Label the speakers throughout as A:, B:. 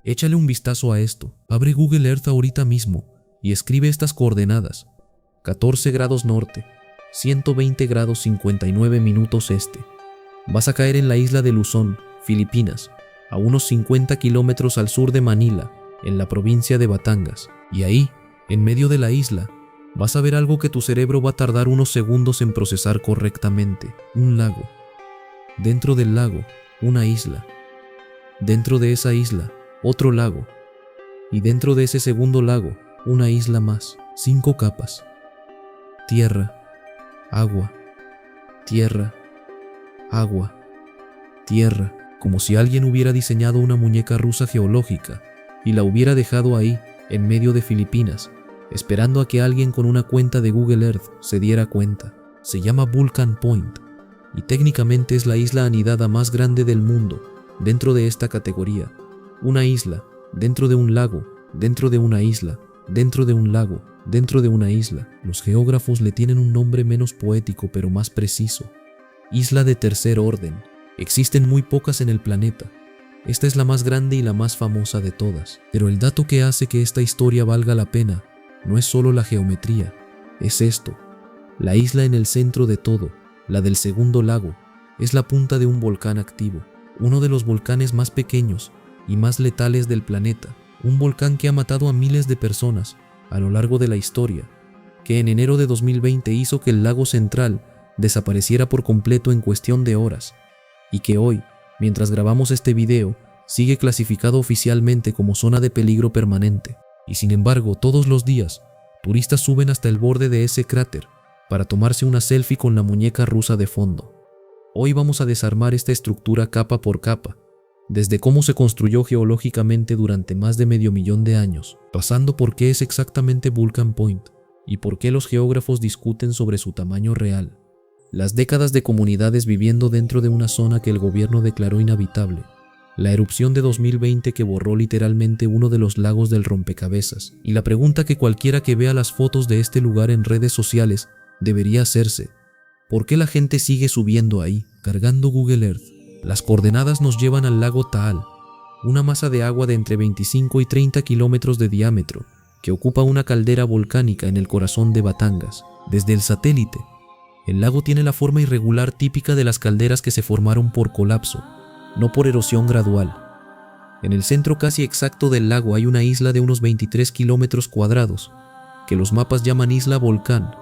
A: Échale un vistazo a esto. Abre Google Earth ahorita mismo y escribe estas coordenadas: 14 grados norte, 120 grados 59 minutos este. Vas a caer en la isla de Luzón, Filipinas, a unos 50 kilómetros al sur de Manila, en la provincia de Batangas. Y ahí, en medio de la isla, vas a ver algo que tu cerebro va a tardar unos segundos en procesar correctamente: un lago. Dentro del lago, una isla. Dentro de esa isla, otro lago. Y dentro de ese segundo lago, una isla más. 5 capas. Tierra, agua, tierra, agua, tierra. Como si alguien hubiera diseñado una muñeca rusa geológica y la hubiera dejado ahí, en medio de Filipinas, esperando a que alguien con una cuenta de Google Earth se diera cuenta. Se llama Vulcan Point y técnicamente es la isla anidada más grande del mundo dentro de esta categoría. Una isla, dentro de un lago, dentro de una isla, dentro de un lago, dentro de una isla. Los geógrafos le tienen un nombre menos poético pero más preciso: isla de tercer orden. Existen muy pocas en el planeta. Esta es la más grande y la más famosa de todas. Pero el dato que hace que esta historia valga la pena no es solo la geometría, es esto: la isla en el centro de todo, la del segundo lago, es la punta de un volcán activo, uno de los volcanes más pequeños y más letales del planeta, un volcán que ha matado a miles de personas a lo largo de la historia, que en enero de 2020 hizo que el lago central desapareciera por completo en cuestión de horas, y que hoy, mientras grabamos este video, sigue clasificado oficialmente como zona de peligro permanente. Y sin embargo, todos los días, turistas suben hasta el borde de ese cráter para tomarse una selfie con la muñeca rusa de fondo. Hoy vamos a desarmar esta estructura capa por capa, desde cómo se construyó geológicamente durante más de medio millón de años, pasando por qué es exactamente Vulcan Point y por qué los geógrafos discuten sobre su tamaño real. Las décadas de comunidades viviendo dentro de una zona que el gobierno declaró inhabitable, la erupción de 2020 que borró literalmente uno de los lagos del rompecabezas, y la pregunta que cualquiera que vea las fotos de este lugar en redes sociales debería hacerse: ¿por qué la gente sigue subiendo ahí? Cargando Google Earth, las coordenadas nos llevan al lago Taal, una masa de agua de entre 25 y 30 kilómetros de diámetro, que ocupa una caldera volcánica en el corazón de Batangas. Desde el satélite, el lago tiene la forma irregular típica de las calderas que se formaron por colapso, no por erosión gradual. En el centro casi exacto del lago hay una isla de unos 23 kilómetros cuadrados, que los mapas llaman Isla Volcán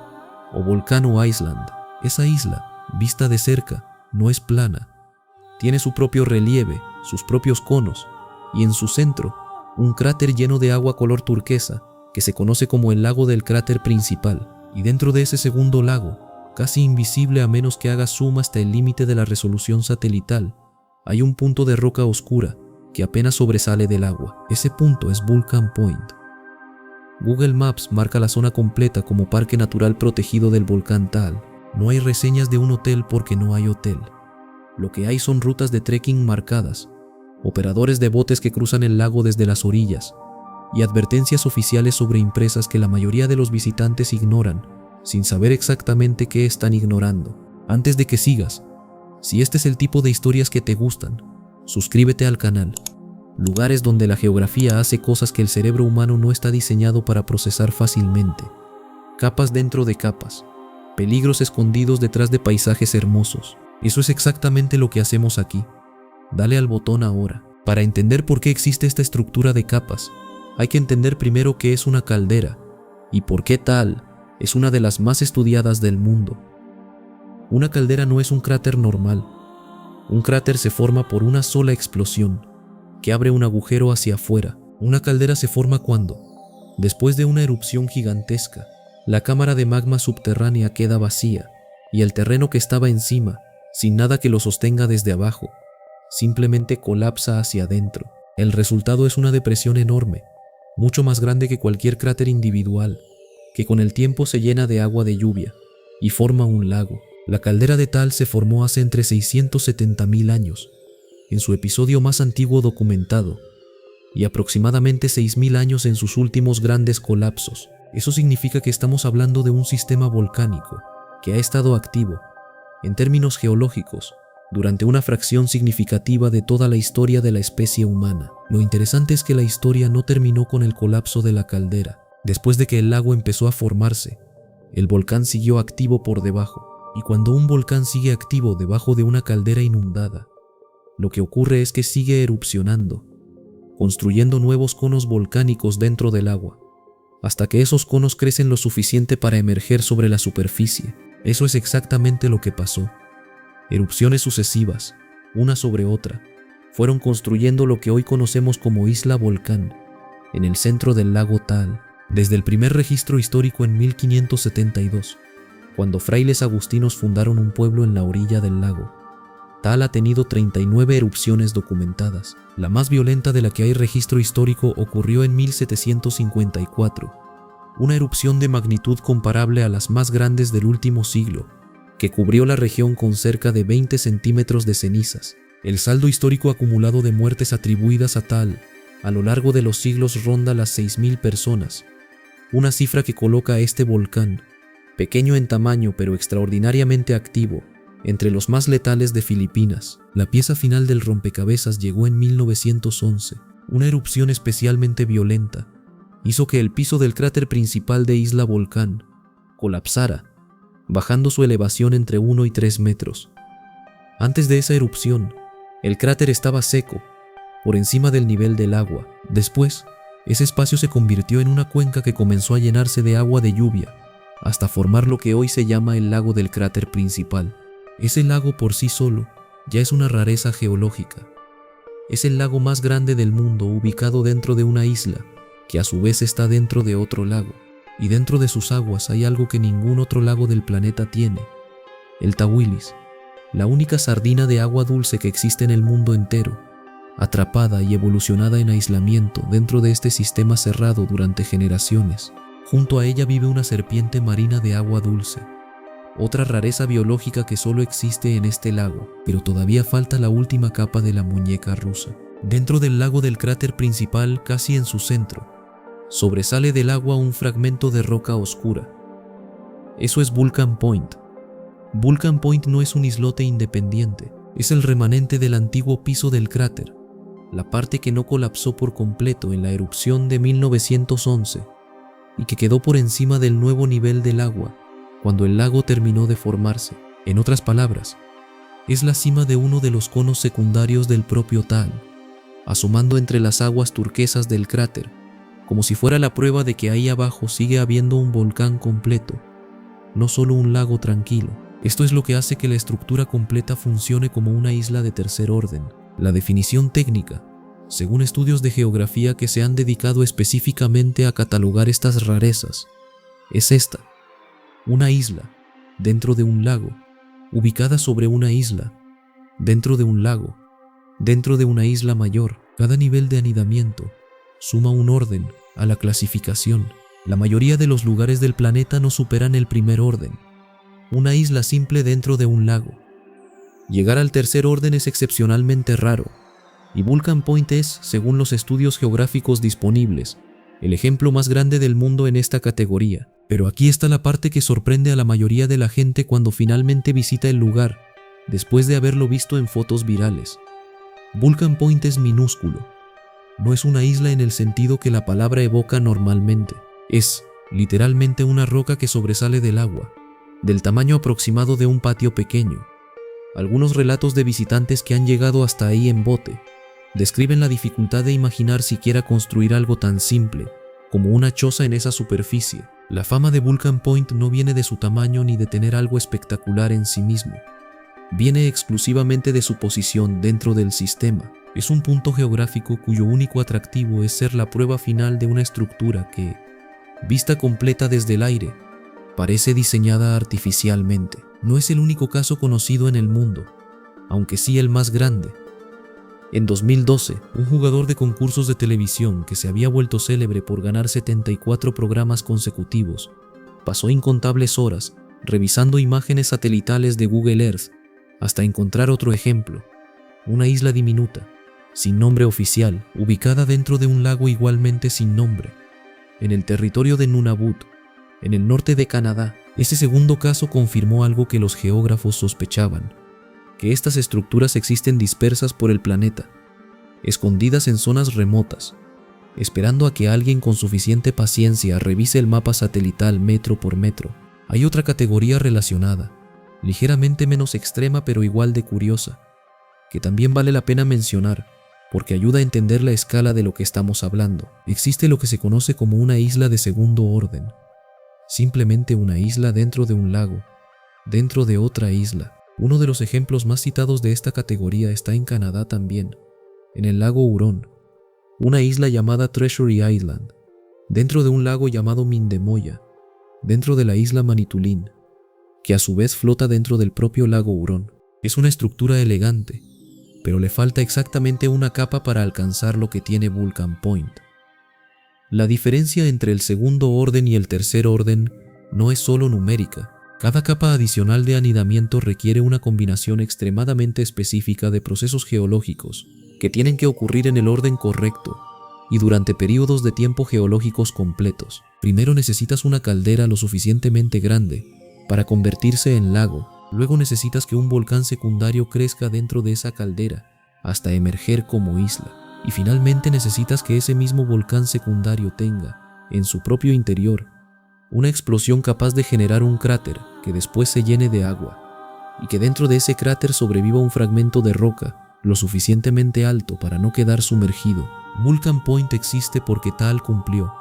A: o Volcano Island. Esa isla, vista de cerca, no es plana. Tiene su propio relieve, sus propios conos, y en su centro, un cráter lleno de agua color turquesa, que se conoce como el lago del cráter principal. Y dentro de ese segundo lago, casi invisible a menos que haga zoom hasta el límite de la resolución satelital, hay un punto de roca oscura que apenas sobresale del agua. Ese punto es Vulcan Point. Google Maps marca la zona completa como Parque Natural Protegido del Volcán Taal. No hay reseñas de un hotel porque no hay hotel. Lo que hay son rutas de trekking marcadas, operadores de botes que cruzan el lago desde las orillas, y advertencias oficiales sobreimpresas que la mayoría de los visitantes ignoran, sin saber exactamente qué están ignorando. Antes de que sigas, si este es el tipo de historias que te gustan, suscríbete al canal. Lugares donde la geografía hace cosas que el cerebro humano no está diseñado para procesar fácilmente. Capas dentro de capas. Peligros escondidos detrás de paisajes hermosos. Eso es exactamente lo que hacemos aquí. Dale al botón ahora. Para entender por qué existe esta estructura de capas, hay que entender primero qué es una caldera y por qué Taal es una de las más estudiadas del mundo. Una caldera no es un cráter normal. Un cráter se forma por una sola explosión, que abre un agujero hacia afuera. Una caldera se forma cuando, después de una erupción gigantesca, la cámara de magma subterránea queda vacía y el terreno que estaba encima, sin nada que lo sostenga desde abajo, simplemente colapsa hacia adentro. El resultado es una depresión enorme, mucho más grande que cualquier cráter individual, que con el tiempo se llena de agua de lluvia y forma un lago. La caldera de Taal se formó hace entre 670.000 años, en su episodio más antiguo documentado, y aproximadamente 6.000 años en sus últimos grandes colapsos. Eso significa que estamos hablando de un sistema volcánico que ha estado activo, en términos geológicos, durante una fracción significativa de toda la historia de la especie humana. Lo interesante es que la historia no terminó con el colapso de la caldera. Después de que el lago empezó a formarse, el volcán siguió activo por debajo. Y cuando un volcán sigue activo debajo de una caldera inundada, lo que ocurre es que sigue erupcionando, construyendo nuevos conos volcánicos dentro del agua, hasta que esos conos crecen lo suficiente para emerger sobre la superficie. Eso es exactamente lo que pasó. Erupciones sucesivas, una sobre otra, fueron construyendo lo que hoy conocemos como Isla Volcán, en el centro del lago Taal, desde el primer registro histórico en 1572, cuando frailes agustinos fundaron un pueblo en la orilla del lago. Taal ha tenido 39 erupciones documentadas. La más violenta de la que hay registro histórico ocurrió en 1754, una erupción de magnitud comparable a las más grandes del último siglo, que cubrió la región con cerca de 20 centímetros de cenizas. El saldo histórico acumulado de muertes atribuidas a Taal a lo largo de los siglos ronda las 6.000 personas, una cifra que coloca a este volcán, pequeño en tamaño pero extraordinariamente activo, entre los más letales de Filipinas. La pieza final del rompecabezas llegó en 1911. Una erupción especialmente violenta hizo que el piso del cráter principal de Isla Volcán colapsara, bajando su elevación entre 1 y 3 metros. Antes de esa erupción, el cráter estaba seco, por encima del nivel del agua. Después, ese espacio se convirtió en una cuenca que comenzó a llenarse de agua de lluvia, hasta formar lo que hoy se llama el lago del cráter principal. Ese lago por sí solo ya es una rareza geológica. Es el lago más grande del mundo ubicado dentro de una isla, que a su vez está dentro de otro lago, y dentro de sus aguas hay algo que ningún otro lago del planeta tiene: el Tawilis, la única sardina de agua dulce que existe en el mundo entero, atrapada y evolucionada en aislamiento dentro de este sistema cerrado durante generaciones. Junto a ella vive una serpiente marina de agua dulce, otra rareza biológica que solo existe en este lago, pero todavía falta la última capa de la muñeca rusa. Dentro del lago del cráter principal, casi en su centro, sobresale del agua un fragmento de roca oscura. Eso es Vulcan Point. Vulcan Point no es un islote independiente, es el remanente del antiguo piso del cráter, la parte que no colapsó por completo en la erupción de 1911 y que quedó por encima del nuevo nivel del agua cuando el lago terminó de formarse. En otras palabras, es la cima de uno de los conos secundarios del propio Taal, asomando entre las aguas turquesas del cráter, como si fuera la prueba de que ahí abajo sigue habiendo un volcán completo, no solo un lago tranquilo. Esto es lo que hace que la estructura completa funcione como una isla de tercer orden. La definición técnica, según estudios de geografía que se han dedicado específicamente a catalogar estas rarezas, es esta: una isla dentro de un lago, ubicada sobre una isla, dentro de un lago, dentro de una isla mayor. Cada nivel de anidamiento suma un orden a la clasificación. La mayoría de los lugares del planeta no superan el primer orden, una isla simple dentro de un lago. Llegar al tercer orden es excepcionalmente raro, y Vulcan Point es, según los estudios geográficos disponibles, el ejemplo más grande del mundo en esta categoría. Pero aquí está la parte que sorprende a la mayoría de la gente cuando finalmente visita el lugar, después de haberlo visto en fotos virales. Vulcan Point es minúsculo. No es una isla en el sentido que la palabra evoca normalmente. Es, literalmente, una roca que sobresale del agua, del tamaño aproximado de un patio pequeño. Algunos relatos de visitantes que han llegado hasta ahí en bote describen la dificultad de imaginar siquiera construir algo tan simple como una choza en esa superficie. La fama de Vulcan Point no viene de su tamaño ni de tener algo espectacular en sí mismo. Viene exclusivamente de su posición dentro del sistema. Es un punto geográfico cuyo único atractivo es ser la prueba final de una estructura que, vista completa desde el aire, parece diseñada artificialmente. No es el único caso conocido en el mundo, aunque sí el más grande. En 2012, un jugador de concursos de televisión que se había vuelto célebre por ganar 74 programas consecutivos, pasó incontables horas revisando imágenes satelitales de Google Earth hasta encontrar otro ejemplo: una isla diminuta, sin nombre oficial, ubicada dentro de un lago igualmente sin nombre, en el territorio de Nunavut, en el norte de Canadá. Ese segundo caso confirmó algo que los geógrafos sospechaban: que estas estructuras existen dispersas por el planeta, escondidas en zonas remotas, esperando a que alguien con suficiente paciencia revise el mapa satelital metro por metro. Hay otra categoría relacionada, ligeramente menos extrema pero igual de curiosa, que también vale la pena mencionar porque ayuda a entender la escala de lo que estamos hablando. Existe lo que se conoce como una isla de segundo orden, simplemente una isla dentro de un lago, dentro de otra isla. Uno de los ejemplos más citados de esta categoría está en Canadá también, en el lago Hurón, una isla llamada Treasury Island, dentro de un lago llamado Mindemoya, dentro de la isla Manitulin, que a su vez flota dentro del propio lago Hurón. Es una estructura elegante, pero le falta exactamente una capa para alcanzar lo que tiene Vulcan Point. La diferencia entre el segundo orden y el tercer orden no es solo numérica. Cada capa adicional de anidamiento requiere una combinación extremadamente específica de procesos geológicos que tienen que ocurrir en el orden correcto y durante periodos de tiempo geológicos completos. Primero necesitas una caldera lo suficientemente grande para convertirse en lago. Luego necesitas que un volcán secundario crezca dentro de esa caldera hasta emerger como isla. Y finalmente necesitas que ese mismo volcán secundario tenga, en su propio interior, una explosión capaz de generar un cráter que después se llene de agua, y que dentro de ese cráter sobreviva un fragmento de roca lo suficientemente alto para no quedar sumergido. Vulcan Point existe porque Tal cumplió,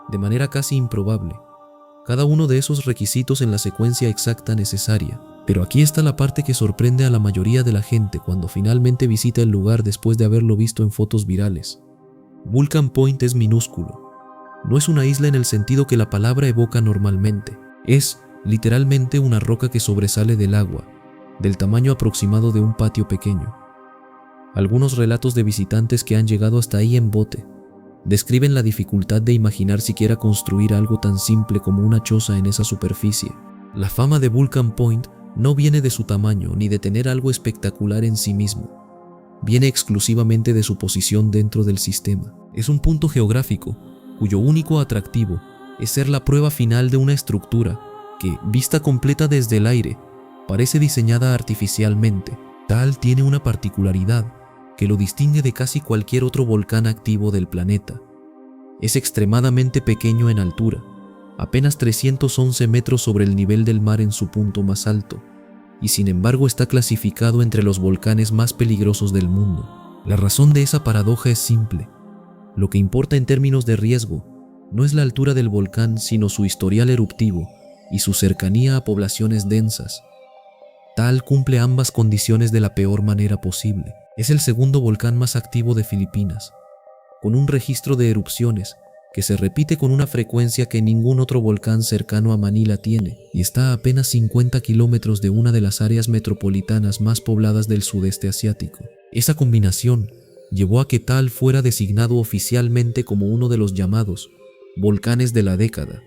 A: de manera casi improbable, cada uno de esos requisitos en la secuencia exacta necesaria. Pero aquí está la parte que sorprende a la mayoría de la gente cuando finalmente visita el lugar después de haberlo visto en fotos virales. Vulcan Point es minúsculo. No es una isla en el sentido que la palabra evoca normalmente. Es, literalmente, una roca que sobresale del agua, del tamaño aproximado de un patio pequeño. Algunos relatos de visitantes que han llegado hasta ahí en bote describen la dificultad de imaginar siquiera construir algo tan simple como una choza en esa superficie. La fama de Vulcan Point no viene de su tamaño ni de tener algo espectacular en sí mismo. Viene exclusivamente de su posición dentro del sistema. Es un punto geográfico cuyo único atractivo es ser la prueba final de una estructura que, vista completa desde el aire, parece diseñada artificialmente. Tal tiene una particularidad que lo distingue de casi cualquier otro volcán activo del planeta. Es extremadamente pequeño en altura, apenas 311 metros sobre el nivel del mar en su punto más alto, y sin embargo está clasificado entre los volcanes más peligrosos del mundo. La razón de esa paradoja es simple. Lo que importa en términos de riesgo no es la altura del volcán, sino su historial eruptivo y su cercanía a poblaciones densas. Tal cumple ambas condiciones de la peor manera posible. Es el segundo volcán más activo de Filipinas, con un registro de erupciones que se repite con una frecuencia que ningún otro volcán cercano a Manila tiene, y está a apenas 50 kilómetros de una de las áreas metropolitanas más pobladas del sudeste asiático. Esa combinación llevó a que Tal fuera designado oficialmente como uno de los llamados volcanes de la década,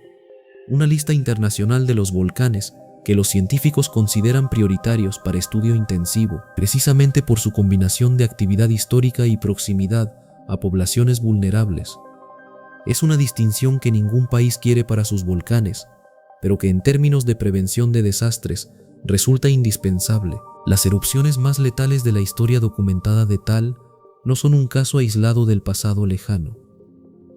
A: una lista internacional de los volcanes que los científicos consideran prioritarios para estudio intensivo, precisamente por su combinación de actividad histórica y proximidad a poblaciones vulnerables. Es una distinción que ningún país quiere para sus volcanes, pero que en términos de prevención de desastres resulta indispensable. Las erupciones más letales de la historia documentada de Tal no son un caso aislado del pasado lejano.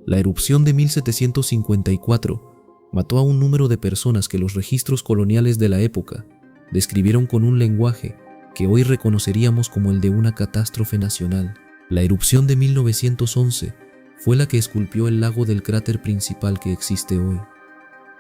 A: La erupción de 1754 mató a un número de personas que los registros coloniales de la época describieron con un lenguaje que hoy reconoceríamos como el de una catástrofe nacional. La erupción de 1911 fue la que esculpió el lago del cráter principal que existe hoy.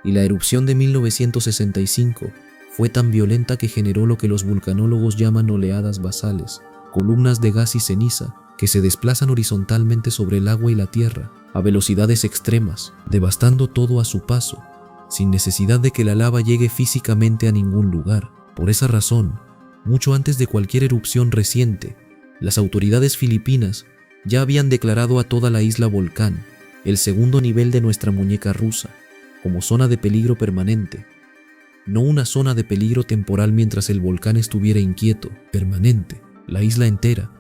A: Y la erupción de 1965 fue tan violenta que generó lo que los vulcanólogos llaman oleadas basales, columnas de gas y ceniza que se desplazan horizontalmente sobre el agua y la tierra a velocidades extremas, devastando todo a su paso, sin necesidad de que la lava llegue físicamente a ningún lugar. Por esa razón, mucho antes de cualquier erupción reciente, las autoridades filipinas ya habían declarado a toda la isla Volcán, el segundo nivel de nuestra muñeca rusa, como zona de peligro permanente, no una zona de peligro temporal mientras el volcán estuviera inquieto, permanente. La isla entera,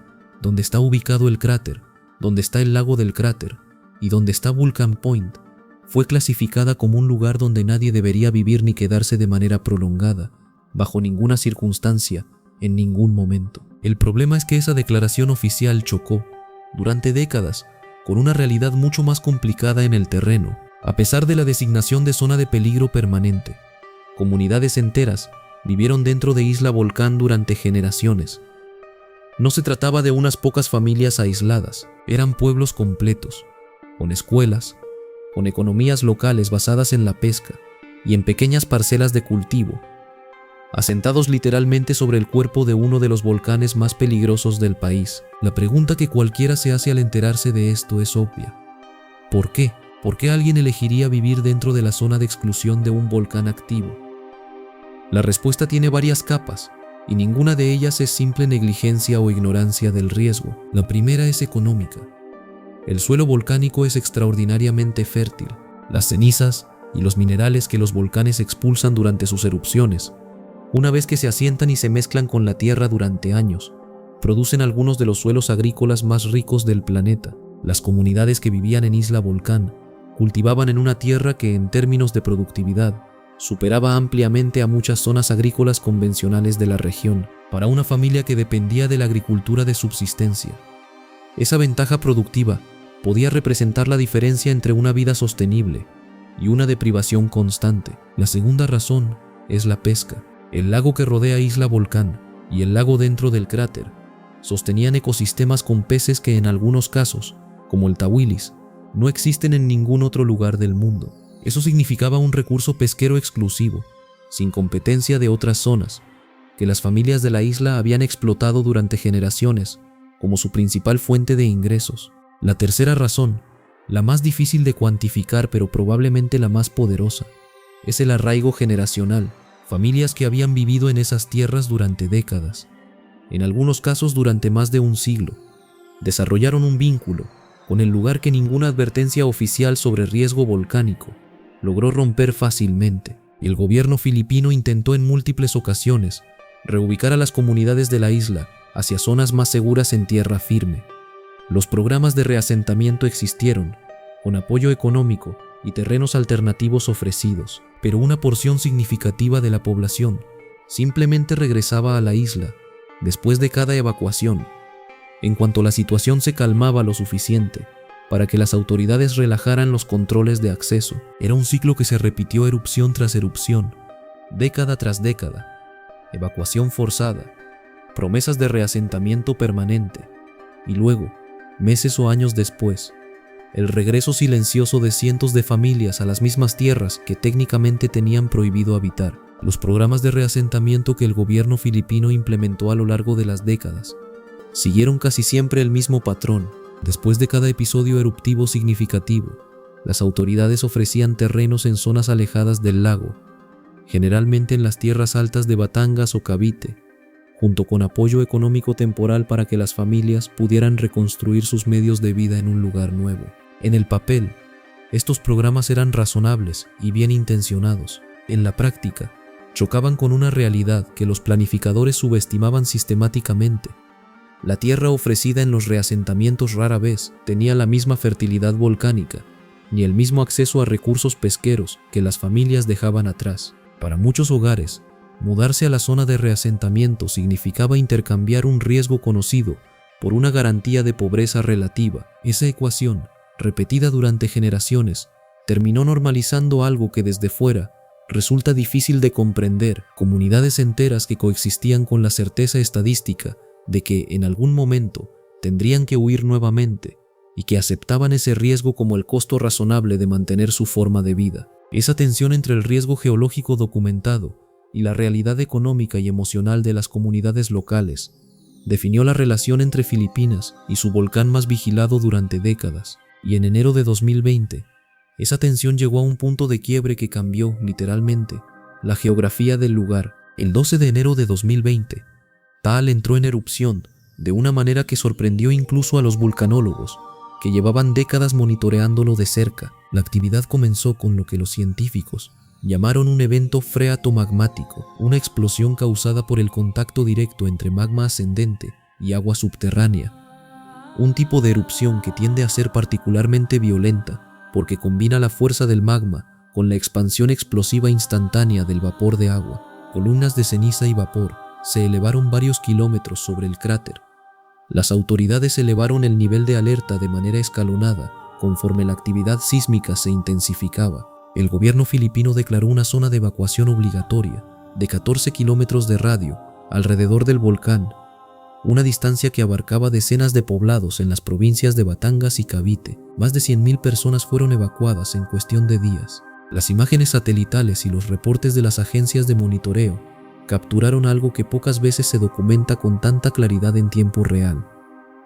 A: donde está ubicado el cráter, donde está el lago del cráter y donde está Vulcan Point, fue clasificada como un lugar donde nadie debería vivir ni quedarse de manera prolongada, bajo ninguna circunstancia, en ningún momento. El problema es que esa declaración oficial chocó, durante décadas, con una realidad mucho más complicada en el terreno. A pesar de la designación de zona de peligro permanente, comunidades enteras vivieron dentro de Isla Volcán durante generaciones. No se trataba de unas pocas familias aisladas, eran pueblos completos, con escuelas, con economías locales basadas en la pesca y en pequeñas parcelas de cultivo, asentados literalmente sobre el cuerpo de uno de los volcanes más peligrosos del país. La pregunta que cualquiera se hace al enterarse de esto es obvia. ¿Por qué? ¿Por qué alguien elegiría vivir dentro de la zona de exclusión de un volcán activo? La respuesta tiene varias capas, y ninguna de ellas es simple negligencia o ignorancia del riesgo. La primera es económica. El suelo volcánico es extraordinariamente fértil. Las cenizas y los minerales que los volcanes expulsan durante sus erupciones, una vez que se asientan y se mezclan con la tierra durante años, producen algunos de los suelos agrícolas más ricos del planeta. Las comunidades que vivían en Isla Volcán cultivaban en una tierra que, en términos de productividad, superaba ampliamente a muchas zonas agrícolas convencionales de la región. Para una familia que dependía de la agricultura de subsistencia, esa ventaja productiva podía representar la diferencia entre una vida sostenible y una de privación constante. La segunda razón es la pesca. El lago que rodea Isla Volcán y el lago dentro del cráter sostenían ecosistemas con peces que en algunos casos, como el tahuilis, no existen en ningún otro lugar del mundo. Eso significaba un recurso pesquero exclusivo, sin competencia de otras zonas, que las familias de la isla habían explotado durante generaciones como su principal fuente de ingresos. La tercera razón, la más difícil de cuantificar pero probablemente la más poderosa, es el arraigo generacional. Familias que habían vivido en esas tierras durante décadas, en algunos casos durante más de un siglo, desarrollaron un vínculo con el lugar que ninguna advertencia oficial sobre riesgo volcánico logró romper fácilmente. El gobierno filipino intentó en múltiples ocasiones reubicar a las comunidades de la isla hacia zonas más seguras en tierra firme. Los programas de reasentamiento existieron, con apoyo económico y terrenos alternativos ofrecidos, pero una porción significativa de la población simplemente regresaba a la isla después de cada evacuación, en cuanto la situación se calmaba lo suficiente para que las autoridades relajaran los controles de acceso. Era un ciclo que se repitió erupción tras erupción, década tras década, evacuación forzada, promesas de reasentamiento permanente, y luego, meses o años después, el regreso silencioso de cientos de familias a las mismas tierras que técnicamente tenían prohibido habitar. Los programas de reasentamiento que el gobierno filipino implementó a lo largo de las décadas siguieron casi siempre el mismo patrón. Después de cada episodio eruptivo significativo, las autoridades ofrecían terrenos en zonas alejadas del lago, generalmente en las tierras altas de Batangas o Cavite, junto con apoyo económico temporal para que las familias pudieran reconstruir sus medios de vida en un lugar nuevo. En el papel, estos programas eran razonables y bien intencionados. En la práctica, chocaban con una realidad que los planificadores subestimaban sistemáticamente. La tierra ofrecida en los reasentamientos rara vez tenía la misma fertilidad volcánica, ni el mismo acceso a recursos pesqueros que las familias dejaban atrás. Para muchos hogares, mudarse a la zona de reasentamiento significaba intercambiar un riesgo conocido por una garantía de pobreza relativa. Esa ecuación, repetida durante generaciones, terminó normalizando algo que desde fuera resulta difícil de comprender. Comunidades enteras que coexistían con la certeza estadística de que en algún momento tendrían que huir nuevamente y que aceptaban ese riesgo como el costo razonable de mantener su forma de vida. Esa tensión entre el riesgo geológico documentado y la realidad económica y emocional de las comunidades locales definió la relación entre Filipinas y su volcán más vigilado durante décadas. Y en enero de 2020, esa tensión llegó a un punto de quiebre que cambió, literalmente, la geografía del lugar. El 12 de enero de 2020, Taal entró en erupción de una manera que sorprendió incluso a los vulcanólogos, que llevaban décadas monitoreándolo de cerca. La actividad comenzó con lo que los científicos llamaron un evento freatomagmático, una explosión causada por el contacto directo entre magma ascendente y agua subterránea, un tipo de erupción que tiende a ser particularmente violenta porque combina la fuerza del magma con la expansión explosiva instantánea del vapor de agua. Columnas de ceniza y vapor se elevaron varios kilómetros sobre el cráter. Las autoridades elevaron el nivel de alerta de manera escalonada conforme la actividad sísmica se intensificaba. El gobierno filipino declaró una zona de evacuación obligatoria de 14 kilómetros de radio alrededor del volcán, una distancia que abarcaba decenas de poblados en las provincias de Batangas y Cavite. Más de 100,000 personas fueron evacuadas en cuestión de días. Las imágenes satelitales y los reportes de las agencias de monitoreo capturaron algo que pocas veces se documenta con tanta claridad en tiempo real.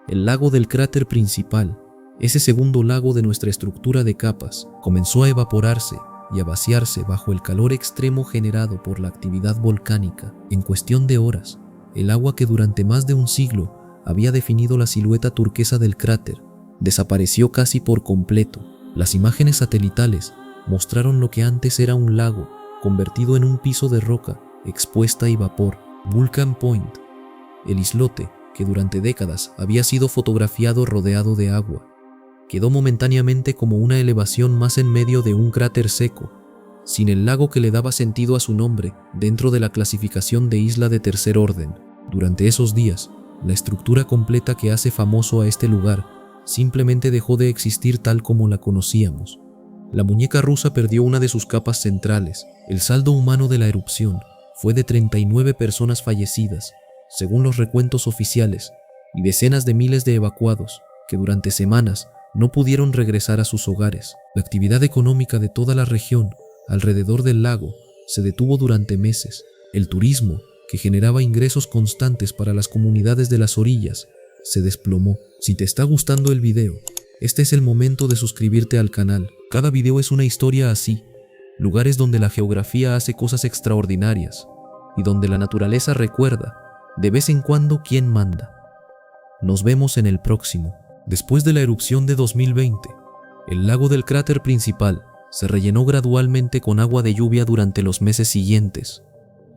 A: El lago del cráter principal, ese segundo lago de nuestra estructura de capas, comenzó a evaporarse y a vaciarse bajo el calor extremo generado por la actividad volcánica. En cuestión de horas, el agua que durante más de un siglo había definido la silueta turquesa del cráter desapareció casi por completo. Las imágenes satelitales mostraron lo que antes era un lago convertido en un piso de roca expuesta y vapor. Vulcan Point, el islote que durante décadas había sido fotografiado rodeado de agua, quedó momentáneamente como una elevación más en medio de un cráter seco, sin el lago que le daba sentido a su nombre dentro de la clasificación de isla de tercer orden. Durante esos días, la estructura completa que hace famoso a este lugar simplemente dejó de existir tal como la conocíamos. La muñeca rusa perdió una de sus capas centrales. El saldo humano de la erupción fue de 39 personas fallecidas, según los recuentos oficiales, y decenas de miles de evacuados que durante semanas no pudieron regresar a sus hogares. La actividad económica de toda la región alrededor del lago se detuvo durante meses. El turismo, que generaba ingresos constantes para las comunidades de las orillas, se desplomó. Si te está gustando el video, este es el momento de suscribirte al canal. Cada video es una historia así, lugares donde la geografía hace cosas extraordinarias y donde la naturaleza recuerda de vez en cuando quién manda. Nos vemos en el próximo. Después de la erupción de 2020, el lago del cráter principal se rellenó gradualmente con agua de lluvia durante los meses siguientes.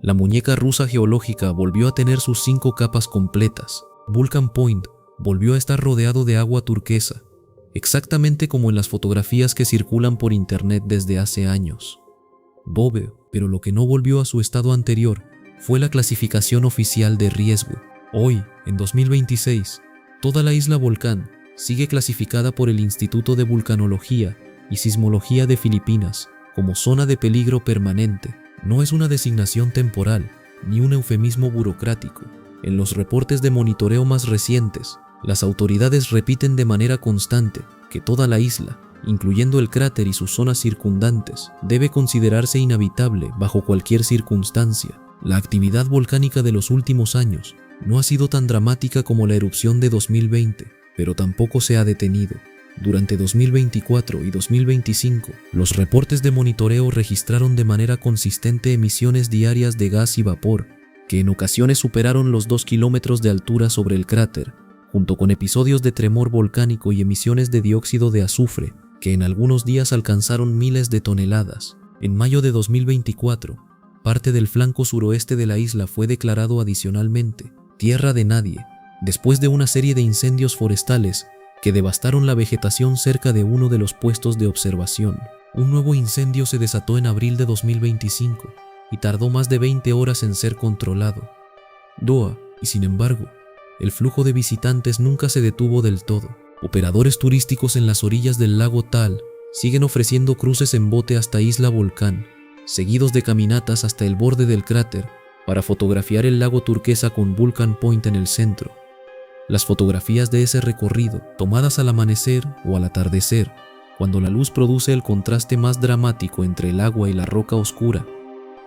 A: La muñeca rusa geológica volvió a tener sus 5 capas completas. Vulcan Point volvió a estar rodeado de agua turquesa, exactamente como en las fotografías que circulan por internet desde hace años. Pero lo que no volvió a su estado anterior fue la clasificación oficial de riesgo. Hoy, en 2026, toda la isla Volcán sigue clasificada por el Instituto de Vulcanología y Sismología de Filipinas como zona de peligro permanente. No es una designación temporal ni un eufemismo burocrático. En los reportes de monitoreo más recientes, las autoridades repiten de manera constante que toda la isla, incluyendo el cráter y sus zonas circundantes, debe considerarse inhabitable bajo cualquier circunstancia. La actividad volcánica de los últimos años no ha sido tan dramática como la erupción de 2020, pero tampoco se ha detenido. Durante 2024 y 2025, los reportes de monitoreo registraron de manera consistente emisiones diarias de gas y vapor, que en ocasiones superaron los 2 kilómetros de altura sobre el cráter, junto con episodios de tremor volcánico y emisiones de dióxido de azufre, que en algunos días alcanzaron miles de toneladas. En mayo de 2024, parte del flanco suroeste de la isla fue declarado adicionalmente tierra de nadie, después de una serie de incendios forestales que devastaron la vegetación cerca de uno de los puestos de observación. Un nuevo incendio se desató en abril de 2025 y tardó más de 20 horas en ser controlado. Y sin embargo, el flujo de visitantes nunca se detuvo del todo. Operadores turísticos en las orillas del lago Tal siguen ofreciendo cruces en bote hasta Isla Volcán, seguidos de caminatas hasta el borde del cráter para fotografiar el lago turquesa con Vulcan Point en el centro. Las fotografías de ese recorrido, tomadas al amanecer o al atardecer, cuando la luz produce el contraste más dramático entre el agua y la roca oscura,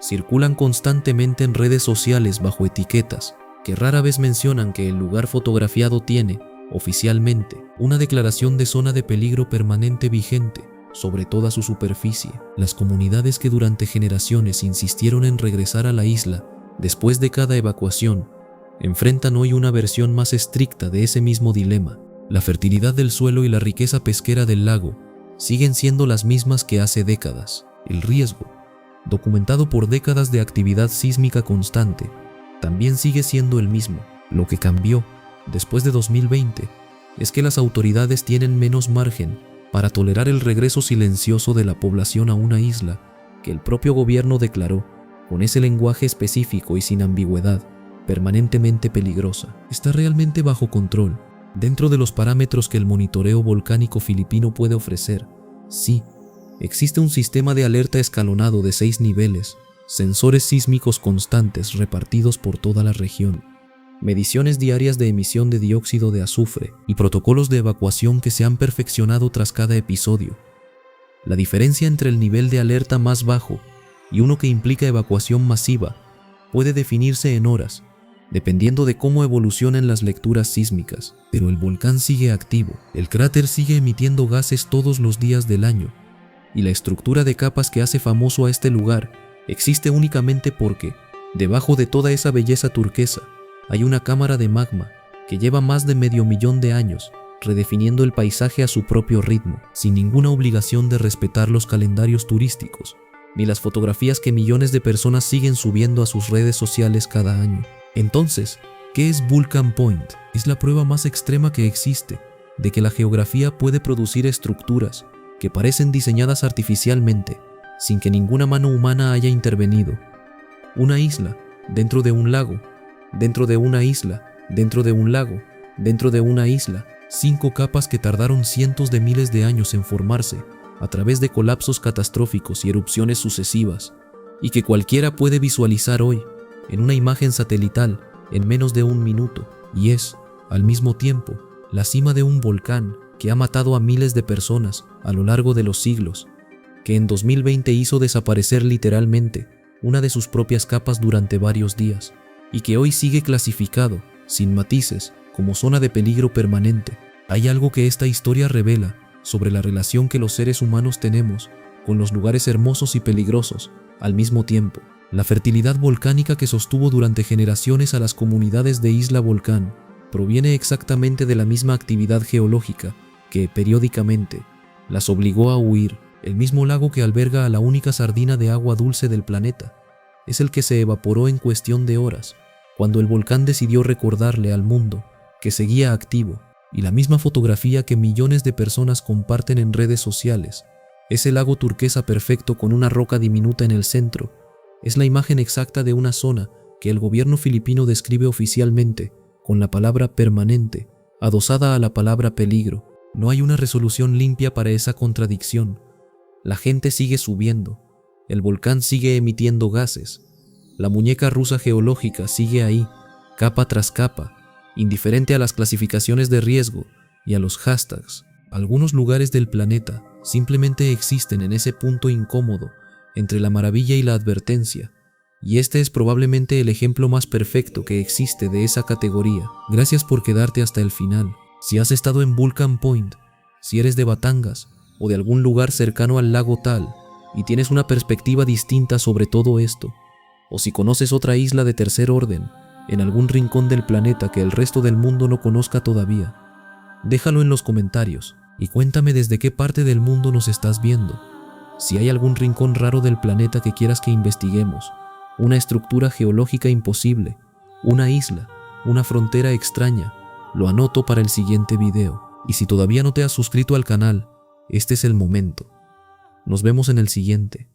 A: circulan constantemente en redes sociales bajo etiquetas que rara vez mencionan que el lugar fotografiado tiene, oficialmente, una declaración de zona de peligro permanente vigente sobre toda su superficie. Las comunidades que durante generaciones insistieron en regresar a la isla después de cada evacuación enfrentan hoy una versión más estricta de ese mismo dilema. La fertilidad del suelo y la riqueza pesquera del lago siguen siendo las mismas que hace décadas. El riesgo, documentado por décadas de actividad sísmica constante, también sigue siendo el mismo. Lo que cambió después de 2020 es que las autoridades tienen menos margen para tolerar el regreso silencioso de la población a una isla que el propio gobierno declaró con ese lenguaje específico y sin ambigüedad permanentemente peligrosa. Está realmente bajo control, dentro de los parámetros que el monitoreo volcánico filipino puede ofrecer. Sí, existe un sistema de alerta escalonado de 6 niveles, sensores sísmicos constantes repartidos por toda la región, mediciones diarias de emisión de dióxido de azufre y protocolos de evacuación que se han perfeccionado tras cada episodio. La diferencia entre el nivel de alerta más bajo y uno que implica evacuación masiva puede definirse en horas, dependiendo de cómo evolucionen las lecturas sísmicas. Pero el volcán sigue activo, el cráter sigue emitiendo gases todos los días del año, y la estructura de capas que hace famoso a este lugar existe únicamente porque, debajo de toda esa belleza turquesa, hay una cámara de magma que lleva más de 500.000 de años, redefiniendo el paisaje a su propio ritmo, sin ninguna obligación de respetar los calendarios turísticos, ni las fotografías que millones de personas siguen subiendo a sus redes sociales cada año. Entonces, ¿qué es Vulcan Point? Es la prueba más extrema que existe de que la geografía puede producir estructuras que parecen diseñadas artificialmente, sin que ninguna mano humana haya intervenido. Una isla dentro de un lago, dentro de una isla, dentro de un lago, dentro de una isla, 5 capas que tardaron cientos de miles de años en formarse a través de colapsos catastróficos y erupciones sucesivas, y que cualquiera puede visualizar hoy en una imagen satelital en menos de 1 minuto, y es, al mismo tiempo, la cima de un volcán que ha matado a miles de personas a lo largo de los siglos, que en 2020 hizo desaparecer literalmente una de sus propias capas durante varios días, y que hoy sigue clasificado, sin matices, como zona de peligro permanente. Hay algo que esta historia revela sobre la relación que los seres humanos tenemos con los lugares hermosos y peligrosos al mismo tiempo. La fertilidad volcánica que sostuvo durante generaciones a las comunidades de Isla Volcán proviene exactamente de la misma actividad geológica que, periódicamente, las obligó a huir. El mismo lago que alberga a la única sardina de agua dulce del planeta es el que se evaporó en cuestión de horas, cuando el volcán decidió recordarle al mundo que seguía activo, y la misma fotografía que millones de personas comparten en redes sociales, ese lago turquesa perfecto con una roca diminuta en el centro, es la imagen exacta de una zona que el gobierno filipino describe oficialmente con la palabra permanente, adosada a la palabra peligro. No hay una resolución limpia para esa contradicción. La gente sigue subiendo, el volcán sigue emitiendo gases, la muñeca rusa geológica sigue ahí, capa tras capa, indiferente a las clasificaciones de riesgo y a los hashtags. Algunos lugares del planeta simplemente existen en ese punto incómodo entre la maravilla y la advertencia, y este es probablemente el ejemplo más perfecto que existe de esa categoría. Gracias por quedarte hasta el final. Si has estado en Vulcan Point, si eres de Batangas o de algún lugar cercano al lago Tal y tienes una perspectiva distinta sobre todo esto, o si conoces otra isla de tercer orden en algún rincón del planeta que el resto del mundo no conozca todavía, déjalo en los comentarios y cuéntame desde qué parte del mundo nos estás viendo. Si hay algún rincón raro del planeta que quieras que investiguemos, una estructura geológica imposible, una isla, una frontera extraña, lo anoto para el siguiente video. Y si todavía no te has suscrito al canal, este es el momento. Nos vemos en el siguiente.